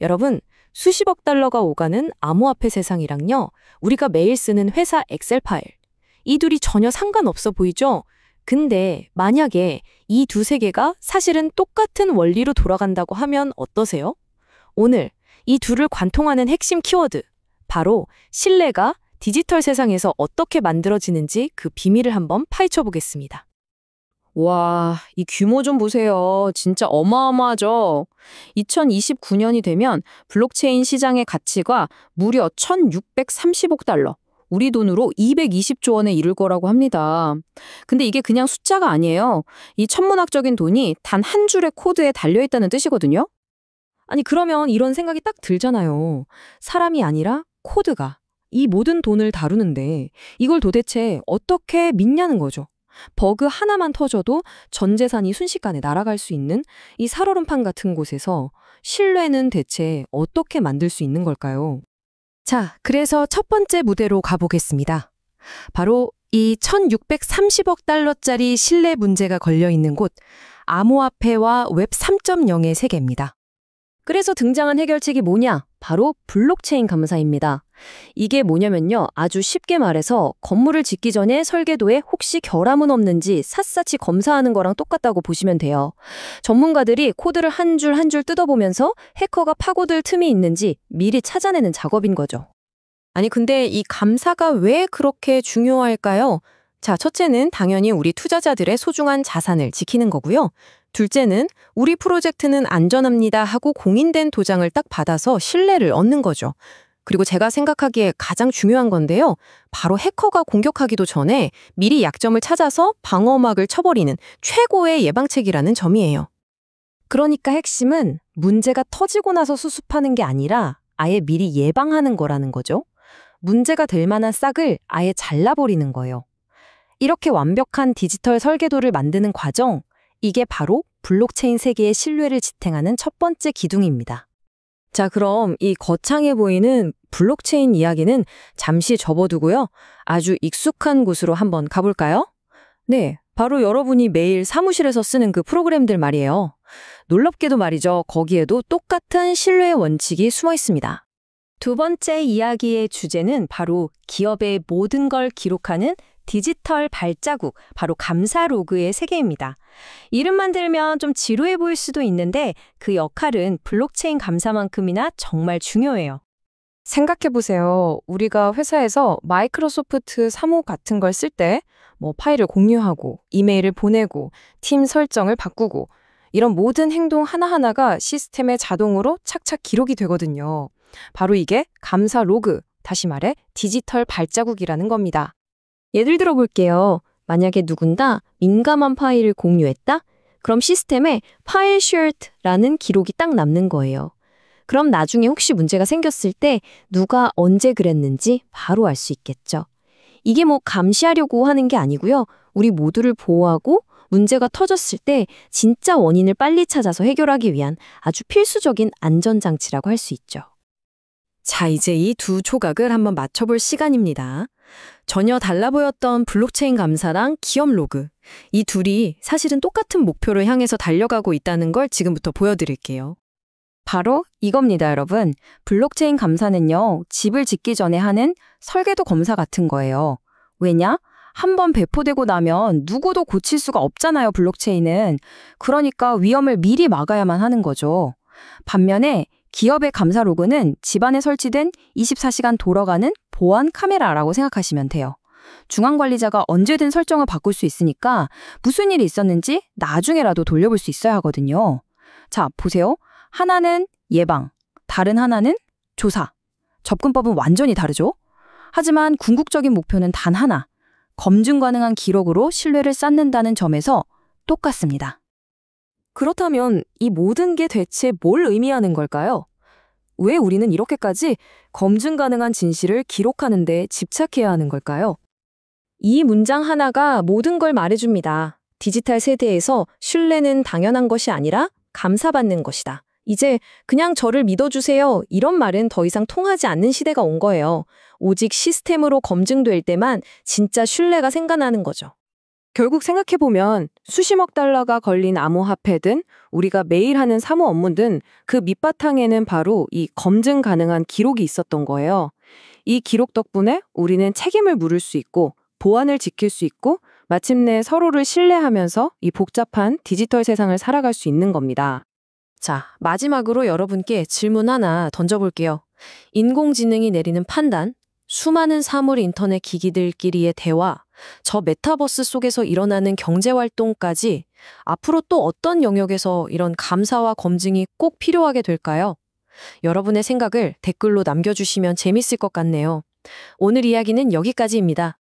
여러분, 수십억 달러가 오가는 암호화폐 세상이랑요, 우리가 매일 쓰는 회사 엑셀 파일. 이 둘이 전혀 상관없어 보이죠? 근데 만약에 이 두 세계가 사실은 똑같은 원리로 돌아간다고 하면 어떠세요? 오늘 이 둘을 관통하는 핵심 키워드, 바로 신뢰가 디지털 세상에서 어떻게 만들어지는지 그 비밀을 한번 파헤쳐 보겠습니다. 와, 이 규모 좀 보세요. 진짜 어마어마하죠? 2029년이 되면 블록체인 시장의 가치가 무려 1,630억 달러, 우리 돈으로 220조 원에 이를 거라고 합니다. 근데 이게 그냥 숫자가 아니에요. 이 천문학적인 돈이 단 한 줄의 코드에 달려있다는 뜻이거든요. 아니, 그러면 이런 생각이 딱 들잖아요. 사람이 아니라 코드가 이 모든 돈을 다루는데 이걸 도대체 어떻게 믿냐는 거죠. 버그 하나만 터져도 전 재산이 순식간에 날아갈 수 있는 이 살얼음판 같은 곳에서 신뢰는 대체 어떻게 만들 수 있는 걸까요? 자, 그래서 첫 번째 무대로 가보겠습니다. 바로 이 1,630억 달러짜리 신뢰 문제가 걸려 있는 곳, 암호화폐와 웹 3.0의 세계입니다. 그래서 등장한 해결책이 뭐냐? 바로 블록체인 감사입니다. 이게 뭐냐면요. 아주 쉽게 말해서 건물을 짓기 전에 설계도에 혹시 결함은 없는지 샅샅이 검사하는 거랑 똑같다고 보시면 돼요. 전문가들이 코드를 한 줄 한 줄 뜯어보면서 해커가 파고들 틈이 있는지 미리 찾아내는 작업인 거죠. 아니, 근데 이 감사가 왜 그렇게 중요할까요? 자, 첫째는 당연히 우리 투자자들의 소중한 자산을 지키는 거고요. 둘째는 우리 프로젝트는 안전합니다 하고 공인된 도장을 딱 받아서 신뢰를 얻는 거죠. 그리고 제가 생각하기에 가장 중요한 건데요. 바로 해커가 공격하기도 전에 미리 약점을 찾아서 방어막을 쳐버리는 최고의 예방책이라는 점이에요. 그러니까 핵심은 문제가 터지고 나서 수습하는 게 아니라 아예 미리 예방하는 거라는 거죠. 문제가 될 만한 싹을 아예 잘라버리는 거예요. 이렇게 완벽한 디지털 설계도를 만드는 과정, 이게 바로 블록체인 세계의 신뢰를 지탱하는 첫 번째 기둥입니다. 자, 그럼 이 거창해 보이는 블록체인 이야기는 잠시 접어두고요. 아주 익숙한 곳으로 한번 가볼까요? 네, 바로 여러분이 매일 사무실에서 쓰는 그 프로그램들 말이에요. 놀랍게도 말이죠. 거기에도 똑같은 신뢰의 원칙이 숨어 있습니다. 두 번째 이야기의 주제는 바로 기업의 모든 걸 기록하는 디지털 발자국, 바로 감사 로그의 세계입니다. 이름만 들면 좀 지루해 보일 수도 있는데 그 역할은 블록체인 감사만큼이나 정말 중요해요. 생각해보세요. 우리가 회사에서 마이크로소프트 사무 같은 걸 쓸 때 파일을 공유하고 이메일을 보내고 팀 설정을 바꾸고 이런 모든 행동 하나하나가 시스템에 자동으로 착착 기록이 되거든요. 바로 이게 감사 로그, 다시 말해 디지털 발자국이라는 겁니다. 예를 들어 볼게요. 만약에 누군가 민감한 파일을 공유했다? 그럼 시스템에 파일 shared라는 기록이 딱 남는 거예요. 그럼 나중에 혹시 문제가 생겼을 때 누가 언제 그랬는지 바로 알 수 있겠죠. 이게 감시하려고 하는 게 아니고요. 우리 모두를 보호하고 문제가 터졌을 때 진짜 원인을 빨리 찾아서 해결하기 위한 아주 필수적인 안전장치라고 할 수 있죠. 자, 이제 이 두 조각을 한번 맞춰볼 시간입니다. 전혀 달라 보였던 블록체인 감사랑 기업 로그. 이 둘이 사실은 똑같은 목표를 향해서 달려가고 있다는 걸 지금부터 보여드릴게요. 바로 이겁니다, 여러분. 블록체인 감사는요, 집을 짓기 전에 하는 설계도 검사 같은 거예요. 왜냐? 한번 배포되고 나면 누구도 고칠 수가 없잖아요, 블록체인은. 그러니까 위험을 미리 막아야만 하는 거죠. 반면에 기업의 감사 로그는 집안에 설치된 24시간 돌아가는 보안 카메라라고 생각하시면 돼요. 중앙관리자가 언제든 설정을 바꿀 수 있으니까 무슨 일이 있었는지 나중에라도 돌려볼 수 있어야 하거든요. 자, 보세요. 하나는 예방, 다른 하나는 조사. 접근법은 완전히 다르죠? 하지만 궁극적인 목표는 단 하나. 검증 가능한 기록으로 신뢰를 쌓는다는 점에서 똑같습니다. 그렇다면 이 모든 게 대체 뭘 의미하는 걸까요? 왜 우리는 이렇게까지 검증 가능한 진실을 기록하는 데 집착해야 하는 걸까요? 이 문장 하나가 모든 걸 말해줍니다. 디지털 세대에서 신뢰는 당연한 것이 아니라 감사받는 것이다. 이제 그냥 저를 믿어주세요. 이런 말은 더 이상 통하지 않는 시대가 온 거예요. 오직 시스템으로 검증될 때만 진짜 신뢰가 생겨나는 거죠. 결국 생각해보면 수십억 달러가 걸린 암호화폐든 우리가 매일 하는 사무 업무든 그 밑바탕에는 바로 이 검증 가능한 기록이 있었던 거예요. 이 기록 덕분에 우리는 책임을 물을 수 있고 보안을 지킬 수 있고 마침내 서로를 신뢰하면서 이 복잡한 디지털 세상을 살아갈 수 있는 겁니다. 자, 마지막으로 여러분께 질문 하나 던져볼게요. 인공지능이 내리는 판단, 수많은 사물 인터넷 기기들끼리의 대화, 저 메타버스 속에서 일어나는 경제활동까지 앞으로 또 어떤 영역에서 이런 감사와 검증이 꼭 필요하게 될까요? 여러분의 생각을 댓글로 남겨주시면 재밌을 것 같네요. 오늘 이야기는 여기까지입니다.